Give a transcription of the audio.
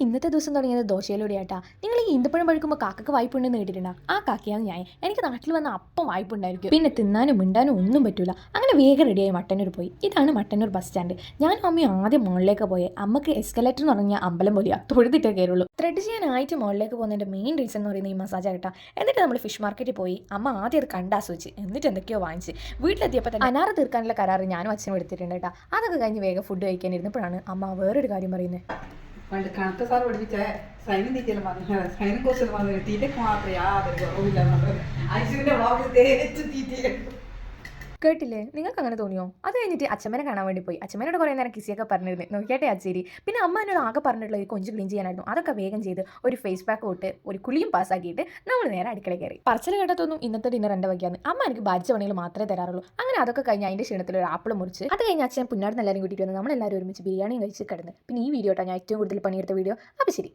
ഇന്നത്തെ ദിവസം തുടങ്ങിയത് ദോശയിലൂടെ ആട്ടാ. നിങ്ങൾ ഈ ഈന്തപ്പഴം പഴുക്കുമ്പോൾ കാക്കക്ക് വായ്പുണ്ടെന്ന് കേട്ടിട്ടുണ്ടോ? ആ കാക്കയാണ് ഞാൻ. എനിക്ക് നാട്ടിൽ വന്ന അപ്പം വായ്പുണ്ടായിരിക്കും. പിന്നെ തിന്നാനും മിണ്ടാനും ഒന്നും പറ്റൂല. അങ്ങനെ വേഗം റെഡിയായി മട്ടന്നൂർ പോയി. ഇതാണ് മട്ടന്നൂർ ബസ് സ്റ്റാൻഡ്. ഞാനും അമ്മയും ആദ്യം മുകളിലേക്ക് പോയി. അമ്മക്ക് എസ്കലേറ്റർ എന്ന് പറഞ്ഞാൽ അമ്പലം പോലെയാ, തൊഴുതിട്ടേ കയറുള്ളൂ. ത്രെഡ് ചെയ്യാനായിട്ട് മുകളിലേക്ക് പോകുന്നതിൻ്റെ മെയിൻ റീസൺ എന്ന് പറയുന്നത് ഈ മസാജ് ആകട്ടാ. എന്നിട്ട് നമ്മൾ ഫിഷ് മാർക്കറ്റിൽ പോയി. അമ്മ ആദ്യം അത് കണ്ടാസ്വദിച്ച് എന്നിട്ട് എന്തൊക്കെയോ വാങ്ങിച്ച് വീട്ടിലെത്തിയപ്പോൾ തന്നെ അനാറ് തീർക്കാനുള്ള കരാറ് ഞാനും അച്ഛനും എടുത്തിട്ടുണ്ട് കേട്ടോ. അതൊക്കെ കഴിഞ്ഞ് വേഗം ഫുഡ് കഴിക്കാനിരുന്നപ്പോഴാണ് അമ്മ വേറൊരു കാര്യം പറയുന്നത്. പണ്ട് കണക്ക് സാർ പഠിപ്പിച്ച സൈനും തീറ്റയെല്ലാം പറഞ്ഞു സൈനും കോഴ്സെല്ലാം പറഞ്ഞു തീറ്റയ്ക്ക് മാത്രമേ യാതൊരു കുറവില്ല എന്നുള്ളത് ഐശുവിന്റെ വ്ളോഗ് തേച്ച് തീറ്റ കേട്ടില്ലേ? നിങ്ങൾക്ക് അങ്ങനെ തോന്നിയോ? അത് കഴിഞ്ഞിട്ട് അച്ഛമ്മനെ കാണാൻ വേണ്ടി പോയി. അച്ഛമ്മനോട് കുറേ നേരം കിസിയൊക്കെ പറഞ്ഞിരുന്നു. നോക്കിയാട്ടെ അച്ചേരി. പിന്നെ അമ്മ എന്നോട് ആകെ പറഞ്ഞിട്ടുള്ള ഒരു കൊഞ്ച് ക്ലീൻ ചെയ്യാനായിരുന്നു. അതൊക്കെ വേഗം ചെയ്ത് ഒരു ഫേസ് പാക്ക് തൊട്ട് ഒരു കുളിയും പാസ്സാക്കിയിട്ട് നമ്മൾ നേരെ അടുക്കള കയറി. പറച്ചിൽ കേട്ടതൊന്നും ഇന്നത്തെ ഡിന്നർ എൻ്റെ വയ്ക്കാന്ന്. അമ്മ എനിക്ക് ബാധിച്ച പണികൾ മാത്രമേ തരാറുള്ളൂ. അങ്ങനെ അതൊക്കെ കഴിഞ്ഞ് അതിൻ്റെ ക്ഷീണത്തിൽ ഒരു ആപ്പിൾ മുറിച്ച് അത് കഴിഞ്ഞ് അച്ഛൻ പുന്നാടുന്ന് എല്ലാവരും കൂട്ടിയിട്ട് വന്ന് നമ്മളെല്ലാവരും ഒരുമിച്ച് ബിരിയാണിയും കഴിച്ച് കിടന്ന്. പിന്നെ ഈ വീഡിയോ ഞാൻ ഏറ്റവും കൂടുതൽ പണിയെടുത്ത വീഡിയോ. അപ്പോൾ ശരി.